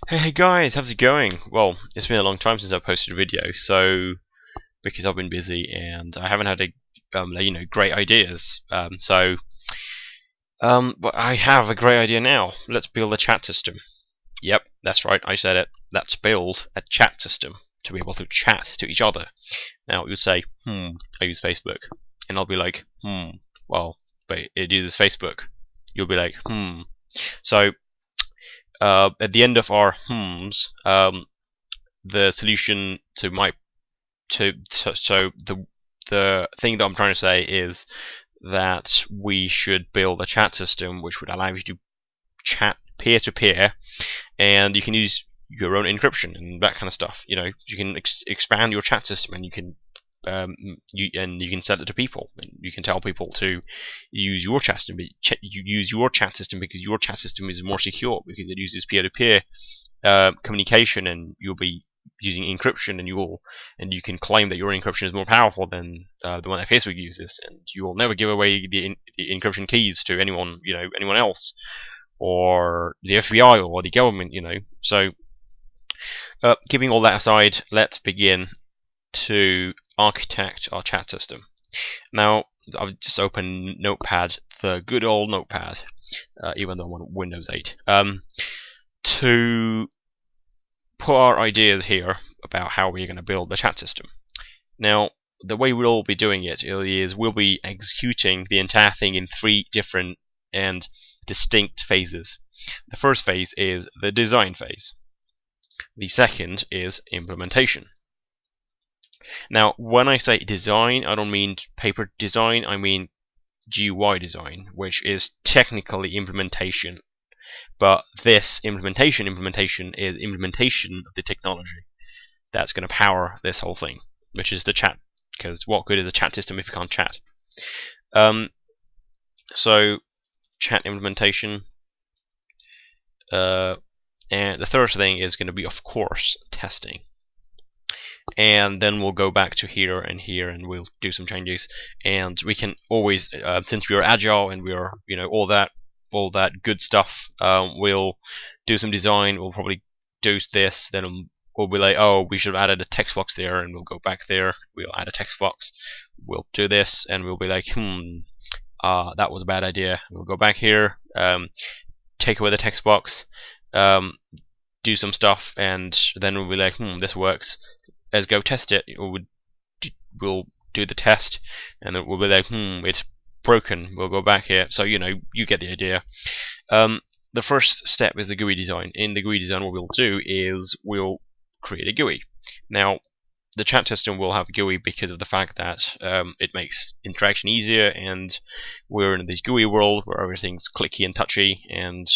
Hey guys, how's it going? Well, it's been a long time since I posted a video, so because I've been busy and I haven't had great ideas. But I have a great idea now. Let's build a chat system. Yep, that's right, I said it. Let's build a chat system to be able to chat to each other. Now you'll say, I use Facebook, and I'll be like, well, but it uses Facebook. You'll be like, So at the end of our the solution to my so the thing that I'm trying to say is that we should build a chat system which would allow you to chat peer to peer, and you can use your own encryption and that kind of stuff. You know, you can expand your chat system, and you can you can send it to people, and you can tell people to use your chat system. You use your chat system because your chat system is more secure because it uses peer-to-peer communication, and you'll be using encryption, and you can claim that your encryption is more powerful than the one that Facebook uses, and you will never give away the encryption keys to anyone, anyone else, or the FBI or the government, So, keeping all that aside, let's begin to architect our chat system. Now, I've just opened Notepad, the good old Notepad, even though I'm on Windows 8, to put our ideas here about how we're going to build the chat system. Now, the way we'll be doing it is we'll be executing the entire thing in 3 different and distinct phases. The first phase is the design phase. The second is implementation. Now, when I say design, I don't mean paper design, I mean GUI design, which is technically implementation. But this implementation is implementation of the technology that's going to power this whole thing, which is the chat. Because what good is a chat system if you can't chat? So, chat implementation. And the third thing is going to be, of course, testing. And then we'll go back to here, and we'll do some changes. And we can always, since we are agile and we are, all that good stuff, we'll do some design. We'll probably do this, then we'll be like, oh, we should have added a text box there, and we'll go back there. We'll add a text box. We'll do this, and we'll be like, that was a bad idea. We'll go back here, take away the text box, do some stuff, and then we'll be like, this works. Let's go test it. We'll do the test, and then we'll be like, it's broken. We'll go back here. So you get the idea. The first step is the GUI design. In the GUI design, what we'll do is we'll create a GUI. Now, the chat system will have a GUI because of the fact that it makes interaction easier, and we're in this GUI world where everything's clicky and touchy, and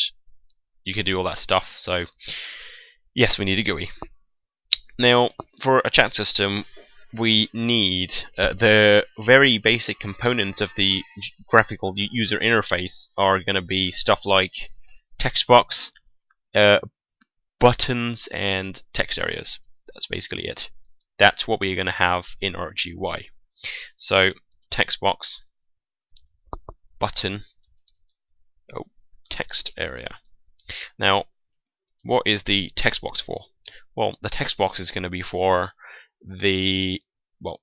you can do all that stuff. So, yes, we need a GUI. Now, for a chat system, we need the very basic components of the graphical user interface are going to be stuff like text box, buttons, and text areas. That's basically it. That's what we're going to have in our GUI. So, text box, button, text area. Now, what is the text box for? Well, the text box is going to be for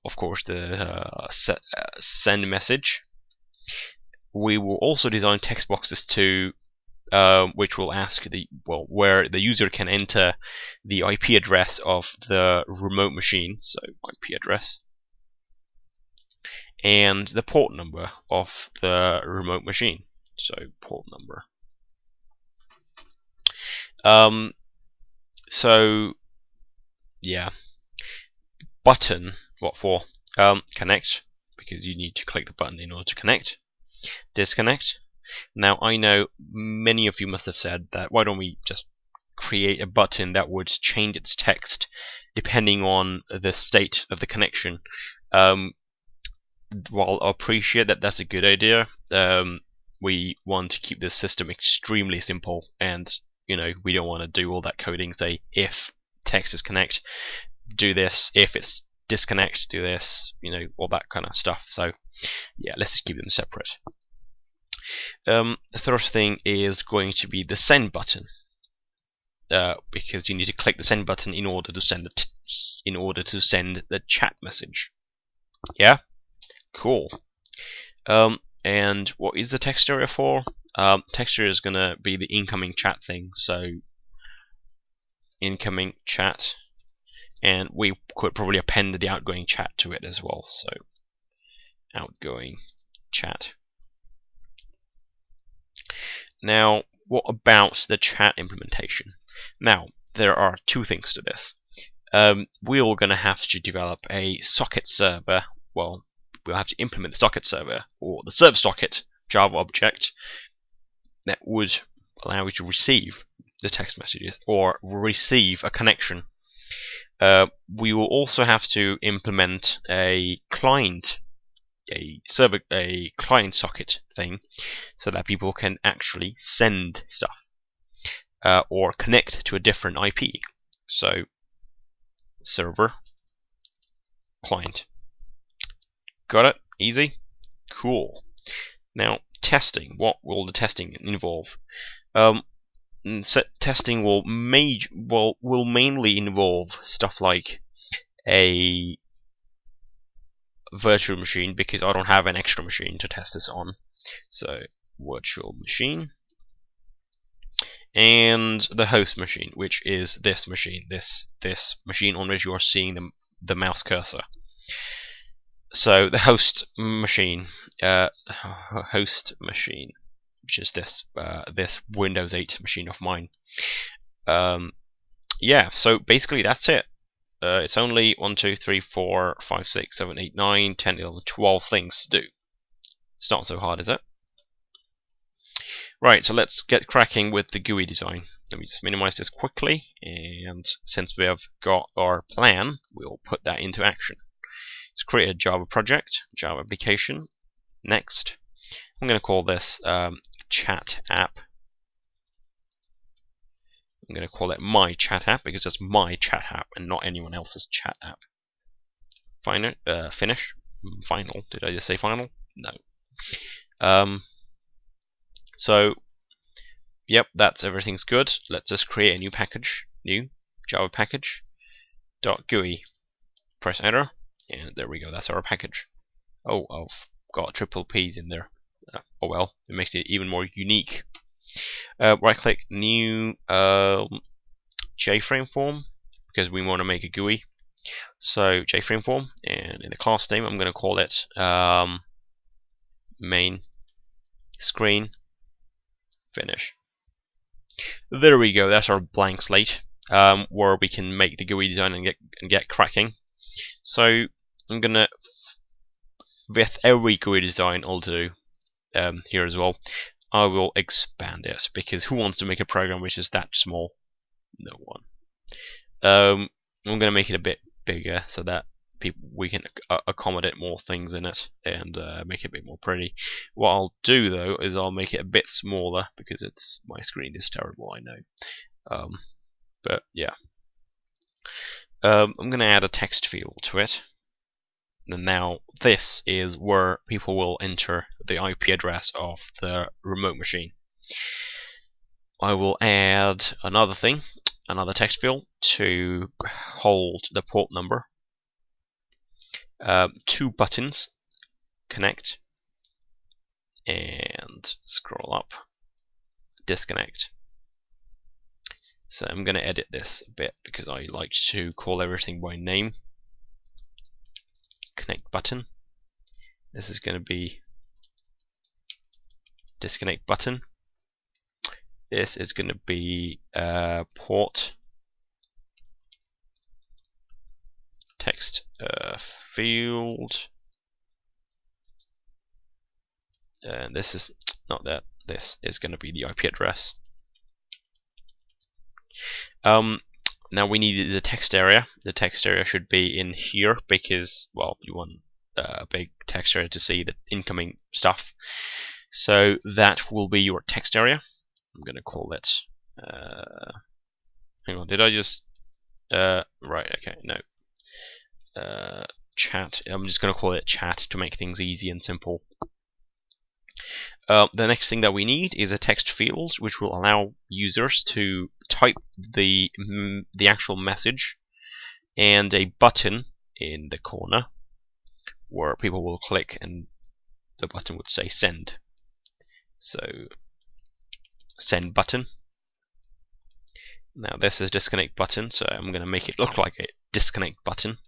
of course, the send message. We will also design text boxes to which will ask where the user can enter the IP address of the remote machine, so IP address, and the port number of the remote machine, so port number. So yeah, button, what for? Connect, because you need to click the button in order to connect. Disconnect. Now, I know many of you must have said that why don't we just create a button that would change its text depending on the state of the connection. While I appreciate that that's a good idea, we want to keep this system extremely simple, and we don't want to do all that coding, say if text is connect, do this, if it's disconnect, do this, all that kind of stuff. So yeah, let's just keep them separate. The third thing is going to be the send button. because you need to click the send button in order to send the chat message. Yeah, cool. And what is the text area for? Text area is gonna be the incoming chat thing. So incoming chat, and we could probably append the outgoing chat to it as well. So outgoing chat. Now, what about the chat implementation? Now, there are two things to this. We're going to have to develop a socket server. Well, we'll have to implement the socket server, or the server socket Java object that would allow you to receive the text messages or receive a connection. We will also have to implement a client, a client socket thing, so that people can actually send stuff or connect to a different IP. So server client. Got it? Easy? Cool. Now testing. What will the testing involve? Testing will mainly involve stuff like a virtual machine, because I don't have an extra machine to test this on. So virtual machine, and the host machine, which is this machine, this machine on which you are seeing the mouse cursor. So the host machine, which is this Windows 8 machine of mine. Yeah, so basically that's it. It's only 1, 2, 3, 4, 5, 6, 7, 8, 9, 10, 11, 12 things to do. It's not so hard, is it? Right, so let's get cracking with the GUI design. Let me just minimize this quickly, and since we have got our plan, we'll put that into action. Let's create a Java project, Java application. Next, I'm going to call this chat app. I'm going to call it my chat app because it's my chat app and not anyone else's chat app. Finish. Final. Did I just say final? No. So, yep, everything's good. Let's just create a new package, new Java package .GUI. Press enter, and there we go. That's our package. Oh, I've got triple P's in there. Oh well, it makes it even more unique. Right-click, new JFrame form, because we want to make a GUI. So JFrame form, and in the class name, I'm going to call it main screen. Finish. There we go. That's our blank slate, where we can make the GUI design and get cracking. So I'm gonna, with every GUI design I'll do here as well, I will expand it, because who wants to make a program which is that small? No one. I'm gonna make it a bit bigger so that we can accommodate more things in it and make it a bit more pretty. What I'll do though is I'll make it a bit smaller, because my screen is terrible, I know. But yeah, I'm going to add a text field to it. And now this is where people will enter the IP address of the remote machine. I will add another thing, another text field to hold the port number. 2 buttons, connect, and scroll up, disconnect. So I'm going to edit this a bit because I like to call everything by name. Connect button. This is going to be disconnect button. This is going to be port text field. And this is not that. This is going to be the IP address. Now we need the text area. The text area should be in here because, well, you want a big text area to see the incoming stuff. So that will be your text area. I'm going to call it. Hang on, did I just? Right, okay, no. Chat. I'm just going to call it chat to make things easy and simple. The next thing that we need is a text field, which will allow users to type the actual message, and a button in the corner where people will click and the button would say send. So send button. Now this is disconnect button, so I'm going to make it look like a disconnect button.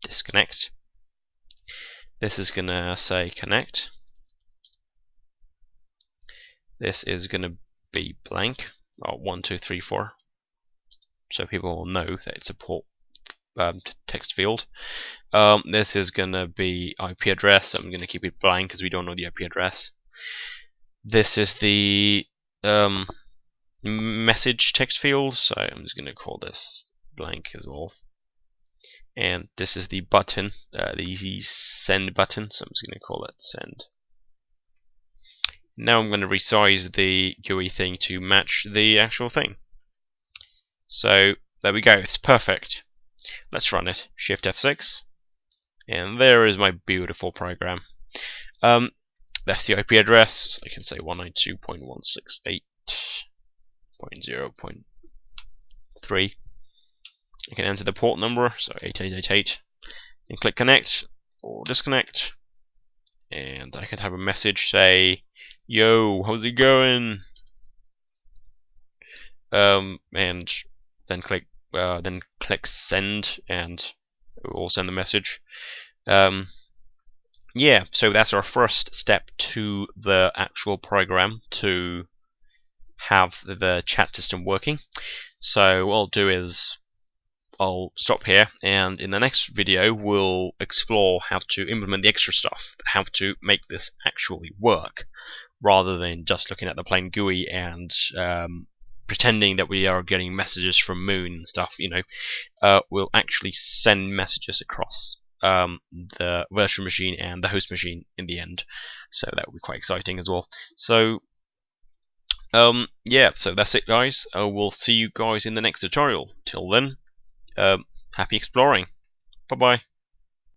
Disconnect. This is going to say connect. This is going to be blank, or 1, 2, 3, 4, so people will know that it's a port text field. This is going to be IP address. I'm going to keep it blank because we don't know the IP address. This is the message text field, so I'm just going to call this blank as well. And this is the button, the send button, so I'm just going to call it send. Now I'm going to resize the GUI thing to match the actual thing. So there we go, it's perfect. Let's run it. Shift F6, and there is my beautiful program. That's the IP address, so I can say 192.168.0.3. I can enter the port number, so 8888, and click connect or disconnect, and I could have a message say, "Yo, how's it going?" And then click send, and it will send the message. Yeah, so that's our first step to the actual program to have the chat system working. So what I'll do is I'll stop here, and in the next video we'll explore how to implement the extra stuff, how to make this actually work, rather than just looking at the plain GUI and pretending that we are getting messages from Moon and stuff. We'll actually send messages across the virtual machine and the host machine in the end, so that will be quite exciting as well. So yeah, so that's it, guys. We'll see you guys in the next tutorial. Till then, happy exploring. Bye bye.